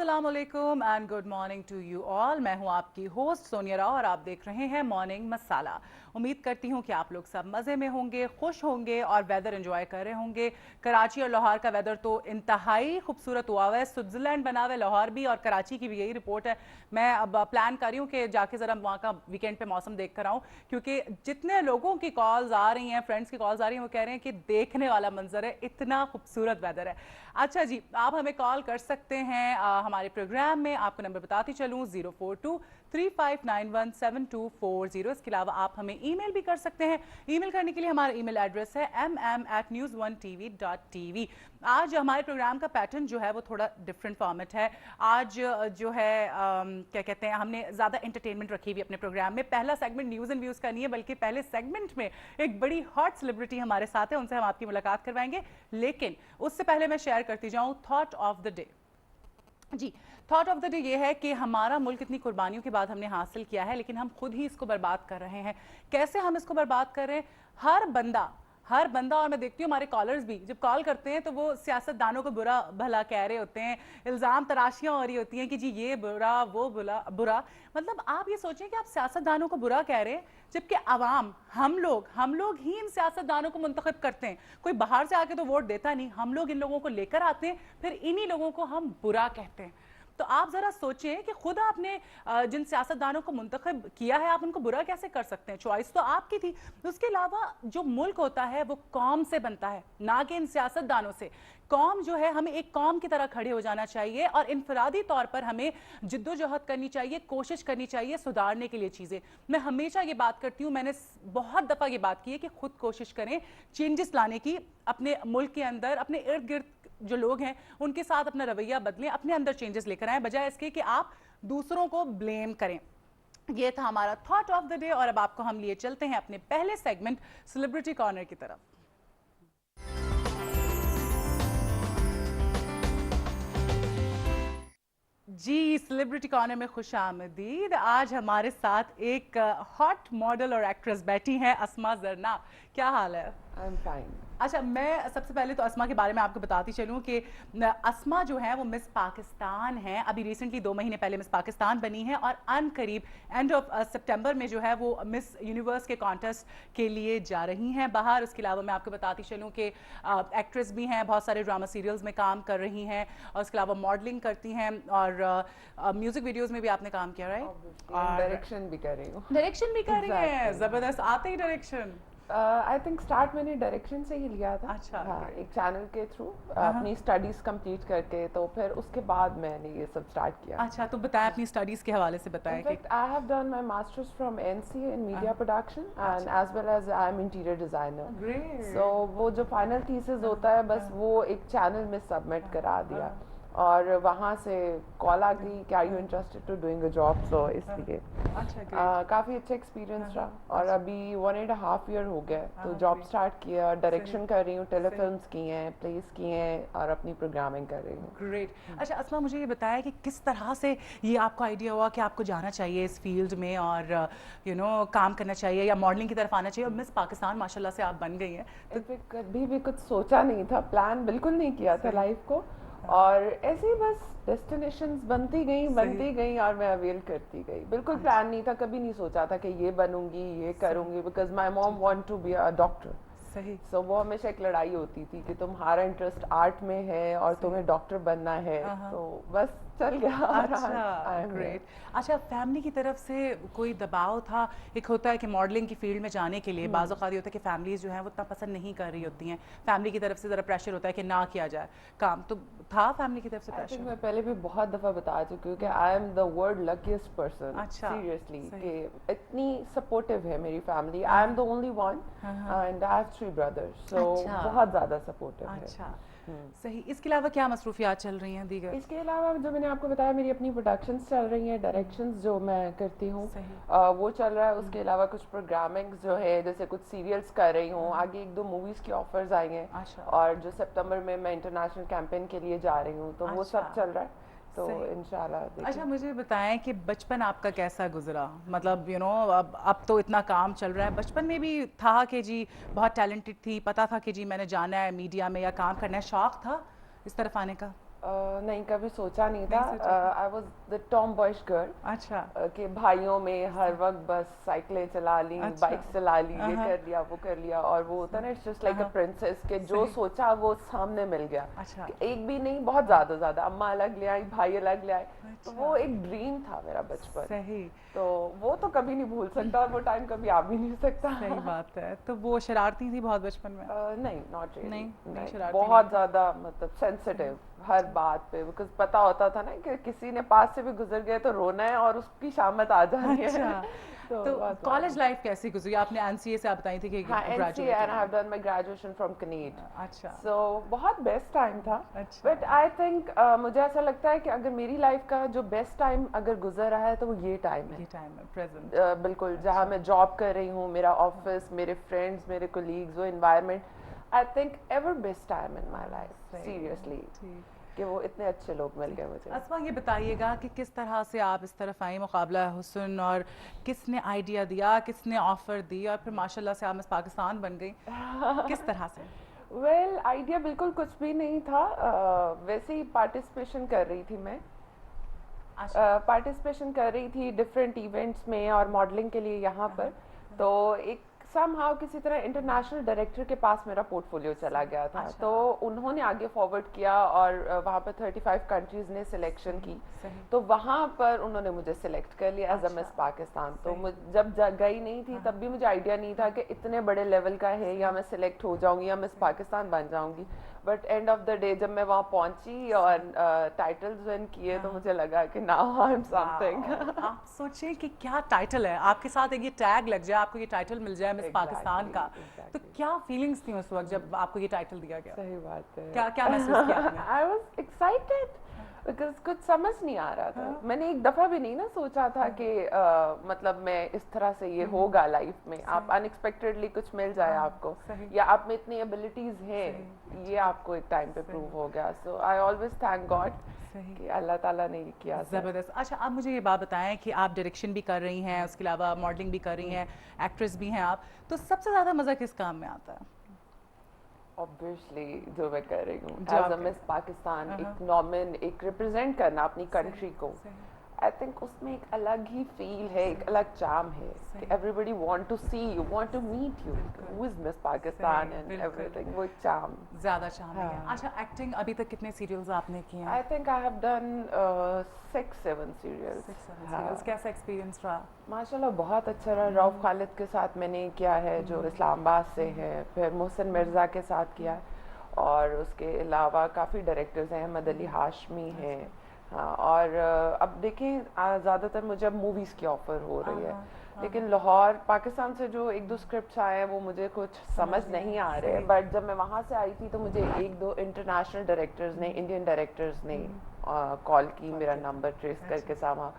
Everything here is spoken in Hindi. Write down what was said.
अस्सलामुअलैकुम and good morning to you all. मैं हूं आपकी होस्ट सोनिया राव और आप देख रहे हैं मॉर्निंग मसाला। उम्मीद करती हूं कि आप लोग सब मज़े में होंगे, खुश होंगे और वेदर एंजॉय कर रहे होंगे। कराची और लाहौर का वेदर तो इंतहाई खूबसूरत हुआ है, स्विट्ज़रलैंड बना हुआ है लाहौर भी, और कराची की भी यही रिपोर्ट है। मैं अब प्लान कर रही हूँ कि जाके ज़रा वहाँ का वीकेंड पे मौसम देख कर आऊँ, क्योंकि जितने लोगों की कॉल्स आ रही हैं, फ्रेंड्स की कॉल्स आ रही हैं, वो कह रहे हैं कि देखने वाला मंजर है, इतना खूबसूरत वेदर है। अच्छा जी, आप हमें कॉल कर सकते हैं हमारे प्रोग्राम में। आपको नंबर बताती चलूँ 04235917240। इसके अलावा आप हमें ईमेल भी कर सकते हैं। ईमेल करने के लिए हमारा ईमेल एड्रेस है mm@news1tv.tv। आज हमारे प्रोग्राम का पैटर्न जो है वो थोड़ा डिफरेंट फॉर्मेट है। आज जो है क्या कहते हैं, हमने ज़्यादा एंटरटेनमेंट रखी हुई अपने प्रोग्राम में। पहला सेगमेंट न्यूज़ एंड व्यूज़ का नहीं है, बल्कि पहले सेगमेंट में एक बड़ी हॉट सेलिब्रिटी हमारे साथ है, उनसे हम आपकी मुलाकात करवाएंगे। लेकिन उससे पहले मैं शेयर करती जाऊँ थॉट ऑफ द डे। जी, थॉट ऑफ द डे ये है कि हमारा मुल्क इतनी कुर्बानियों के बाद हमने हासिल किया है, लेकिन हम खुद ही इसको बर्बाद कर रहे हैं। कैसे हम इसको बर्बाद कर रहे हैं? हर बंदा, और मैं देखती हूँ हमारे कॉलर्स भी जब कॉल करते हैं तो वो सियासतदानों को बुरा भला कह रहे होते हैं, इल्ज़ाम तराशियाँ हो रही होती हैं कि जी ये बुरा वो बुरा। मतलब आप ये सोचें कि आप सियासतदानों को बुरा कह रहे हैं, जबकि आवाम, हम लोग ही इन सियासतदानों को मुंतखब करते हैं। कोई बाहर से आके तो वोट देता नहीं, हम लोग इन लोगों को लेकर आते हैं, फिर इन्हीं लोगों को हम बुरा कहते हैं। तो आप जरा सोचें कि खुद आपने जिन सियासतदानों को मुंतखब किया है, आप उनको बुरा कैसे कर सकते हैं? चॉइस तो आपकी थी। उसके अलावा जो मुल्क होता है वो कौम से बनता है, ना कि इन सियासतदानों से। कौम जो है, हमें एक कौम की तरह खड़े हो जाना चाहिए और इनफरादी तौर पर हमें जिद्दोजहद करनी चाहिए, कोशिश करनी चाहिए सुधारने के लिए चीज़ें। मैं हमेशा ये बात करती हूँ, मैंने बहुत दफ़ा ये बात की है कि खुद कोशिश करें चेंजेस लाने की अपने मुल्क के अंदर। अपने इर्द गिर्द जो लोग हैं उनके साथ अपना रवैया बदलें, अपने अंदर चेंजेस लेकर आएं, बजाय इसके कि आप दूसरों को ब्लेम करें। ये था हमारा थॉट ऑफ द डे, और अब आपको हम लिए चलते हैं अपने पहले सेगमेंट सेलिब्रिटी कॉर्नर की तरफ। जी, सेलिब्रिटी कॉर्नर में खुशामदीद। आज हमारे साथ एक हॉट मॉडल और एक्ट्रेस बैठी हैं, अस्मा जरना। क्या हाल है? I am fine. अच्छा, मैं सबसे पहले तो अस्मा के बारे में आपको बताती चलूँ कि अस्मा जो है वो मिस पाकिस्तान है। अभी रिसेंटली 2 महीने पहले मिस पाकिस्तान बनी है, और अन करीब एंड ऑफ सितंबर में जो है वो मिस यूनिवर्स के कॉन्टेस्ट के लिए जा रही हैं बाहर। उसके अलावा मैं आपको बताती चलूँ कि एक्ट्रेस भी हैं, बहुत सारे ड्रामा सीरियल्स में काम कर रही हैं, और उसके अलावा मॉडलिंग करती हैं, और म्यूजिक वीडियोज़ में भी आपने काम किया, राइट? और डायरेक्शन भी कर रही हूँ। डायरेक्शन भी कर रही हैं, ज़बरदस्त। आते ही डायरेक्शन? आई थिंक स्टार्ट मैंने डायरेक्शन से ही लिया था। अच्छा, हाँ, एक चैनल के थ्रू अपनी स्टडीज कंप्लीट करके, तो फिर उसके बाद मैंने ये सब स्टार्ट किया। अच्छा, तो बताएं अपनी स्टडीज के हवाले से बताएं। In fact I have done my masters from NCA in media production and as well as I am interior designer. Great. So वो जो फाइनल थीसिस होता है, बस वो एक चैनल में सबमिट करा दिया, और वहाँ से कॉल आ गई कि are you interested to doing a job, so इसलिए काफ़ी अच्छा एक्सपीरियंस रहा। और अभी 1.5 ईयर हो गया, तो जॉब स्टार्ट किया, डायरेक्शन कर रही हूँ, टेलीफिल्म्स की हैं, प्लेस की हैं, और अपनी प्रोग्रामिंग कर रही हूँ। ग्रेट। अच्छा अस्मा, मुझे ये बताया कि किस तरह से ये आपको आइडिया हुआ कि आपको जाना चाहिए इस फील्ड में और काम करना चाहिए या मॉडलिंग की तरफ आना चाहिए, और मिस पाकिस्तान माशाल्लाह से आप बन गई हैं। तो कभी भी कुछ सोचा नहीं था, प्लान बिल्कुल नहीं किया था लाइफ को, और ऐसे ही बस डेस्टिनेशंस बनती गई और मैं अवेल करती गई। बिल्कुल प्लान नहीं था, कभी नहीं सोचा था कि ये बनूंगी, ये करूंगी, because my mom want to be a doctor. सही। सो वो हमेशा एक लड़ाई होती थी कि तुम्हारा इंटरेस्ट आर्ट में है और तुम्हें डॉक्टर बनना है, तो बस चल गया। अच्छा, ग्रेट। अच्छा, फैमिली की तरफ से कोई दबाव था? एक होता है कि मॉडलिंग की फील्ड में जाने के लिए बाज़ औक़ात ये होता है कि फैमिलीज़ जो हैं वो उतना पसंद नहीं कर रही होती हैं, फैमिली की तरफ से ज़रा प्रेशर होता है कि ना किया जाए काम, तो था फैमिली की तरफ से प्रेशर? मैं पहले भी बहुत दफ़ा बता चुकी हूँ कि I am the world luckiest person, seriously, कि इतनी सपोर्टिव है मेरी family. I am the only one and I have 3 brothers, so बहुत ज़्यादा सपोर्टिव है। अच्छा, सही। इसके अलावा क्या मसरूफियात चल रही हैं दीगर? इसके अलावा जो मैंने आपको बताया, मेरी अपनी प्रोडक्शंस चल रही हैं, डायरेक्शंस जो मैं करती हूँ वो चल रहा है। उसके अलावा कुछ प्रोग्रामिंग जो है, जैसे कुछ सीरियल्स कर रही हूँ, आगे 1-2 मूवीज़ की ऑफर्स आई हैं, और जो सितंबर में मैं इंटरनेशनल कैंपेन के लिए जा रही हूँ, तो वो सब चल रहा है, तो इंशाल्लाह। अच्छा, मुझे बताएं कि बचपन आपका कैसा गुजरा? मतलब अब तो इतना काम चल रहा है, बचपन में भी था कि जी बहुत टैलेंटेड थी, पता था कि जी मैंने जाना है मीडिया में या काम करना है, शौक था इस तरफ आने का? नहीं, कभी सोचा नहीं था। नहीं सोचा? I was the Tom boys girl अच्छा कि भाइयों में हर वक्त बस साइकिलें चला ली, अच्छा। बाइक्स चला ली, ये हाँ। कर लिया वो कर लिया, और वो होता ना, इट्स जस्ट लाइक अ हाँ। प्रिंसेस के जो सही। सोचा वो सामने मिल गया। अच्छा कि एक भी नहीं, बहुत ज्यादा अम्मा अलग ले आई, भाई अलग ले आए, तो अच्छा। वो एक ड्रीम था मेरा बचपन। सही तो वो तो कभी नहीं भूल सकता, और वो टाइम कभी आ भी नहीं सकता। सही बात है। तो वो शरारती थी बहुत बचपन में? नहीं, नॉट रियली। नहीं, शरारती बहुत नहीं। ज्यादा मतलब सेंसिटिव हर बात पे, बिकॉज पता होता था ना कि किसी ने पास से भी गुजर गया तो रोना है और उसकी शामत आ जानी है। अच्छा तो तो बहुत कॉलेज लाइफ कैसी गुजरी? आपने एनसीए से आप बताई थी कि हाँ, NCA graduate and I have done my graduation from CNET. अच्छा So बहुत बेस्ट टाइम था। अच्छा। बट आई थिंक मुझे ऐसा लगता है कि अगर मेरी लाइफ का जो बेस्ट टाइम अगर गुजर रहा है तो वो ये टाइम है। ये टाइम है प्रेजेंट। बिल्कुल, जहाँ मैं जॉब कर रही हूँ, मेरा ऑफिस, मेरे फ्रेंड्स, मेरे कोलीग्स, वो environment, I think ever best time in my life, seriously, ठीक। कि वो इतने अच्छे लोग मिल गए मुझे। अस्मा ये बताइएगा कि किस तरह से आप इस तरफ आई मुकाबला हुस्न, और किसने आइडिया दिया, किसने ऑफर दी, और फिर माशाल्लाह से आप मिस पाकिस्तान बन गई, किस तरह से? वेल, आइडिया बिल्कुल कुछ भी नहीं था। वैसे ही पार्टिसिपेशन कर रही थी मैं। पार्टिसिपेशन कर रही थी डिफरेंट इवेंट्स में और मॉडलिंग के लिए यहाँ पर। तो एक समहाउ किसी तरह इंटरनेशनल डायरेक्टर के पास मेरा पोर्टफोलियो चला गया था। अच्छा। तो उन्होंने आगे फॉरवर्ड किया और वहाँ पर 35 कंट्रीज ने सिलेक्शन की। सही। तो वहाँ पर उन्होंने मुझे सिलेक्ट कर लिया एज अ मिस अच्छा। पाकिस्तान। तो सही। जब गई नहीं थी तब भी मुझे आइडिया नहीं था कि इतने बड़े लेवल का है, या मैं सिलेक्ट हो जाऊंगी या मिस पाकिस्तान बन जाऊंगी। But end of the day जब मैं वहाँ पहुंची और टाइटल्स विन किए तो मुझे लगा कि नाउ आई एम समथिंग। आप सोचें कि क्या टाइटल है आपके साथ, एक ये टैग लग जाए, आपको ये टाइटल मिल जाए मिस पाकिस्तान का, तो क्या फीलिंग्स थी उस वक्त जब आपको ये टाइटल दिया गया? सही बात है। क्या क्या महसूस किया आपने? आई वाज एक्साइटेड बिकॉज कुछ समझ नहीं आ रहा था। मैंने एक दफा भी नहीं ना सोचा था कि मतलब मैं इस तरह से ये होगा लाइफ में। आप अनएक्सपेक्टेडली कुछ मिल जाए आपको, सही। या आप में इतनी एबिलिटीज हैं, ये आपको एक टाइम पे प्रूव हो गया। सो आई ऑलवेज थैंक गॉड कि अल्लाह ताला ने ये किया। ज़बरदस्त। अच्छा, आप मुझे ये बात बताएं कि आप डायरेक्शन भी कर रही हैं, उसके अलावा मॉडलिंग भी कर रही हैं, एक्ट्रेस भी हैं आप, तो सबसे ज़्यादा मज़ा किस काम में आता है? ऑब्वियसली जो मैं कर रही हूँ जो एज आप अ कर- मिस पाकिस्तान, एक नॉर्मन, एक रिप्रेजेंट करना अपनी कंट्री को। आई थिंक उसमें एक अलग ही फील है, एक अलग चार्म है कि everybody want to see you, want to meet you, who is miss Pakistan and everything, वो एक चार्म। ज़्यादा चाहती हैं। अच्छा, एक्टिंग अभी तक कितने सीरियल्स आपने किए हैं? I think I have done 6-7 serials. Serials. कैसा एक्सपीरियंस रहा? माशाल्लाह बहुत अच्छा रहा। रऊफ खालिद के साथ मैंने किया है जो इस्लामाबाद से है, फिर मोहसिन मिर्ज़ा के साथ किया है, और उसके अलावा काफ़ी डायरेक्टर्स हैं, अहमद अली हाशमी हैं। हाँ, और अब देखें ज़्यादातर मुझे अब मूवीज़ की ऑफ़र हो रही है, लेकिन लाहौर पाकिस्तान से जो एक दो स्क्रिप्ट्स आए हैं वो मुझे कुछ समझ नहीं आ रहे। बट जब मैं वहाँ से आई थी तो मुझे एक दो इंटरनेशनल डायरेक्टर्स ने, इंडियन डायरेक्टर्स ने कॉल की, मेरा नंबर ट्रेस करके सामा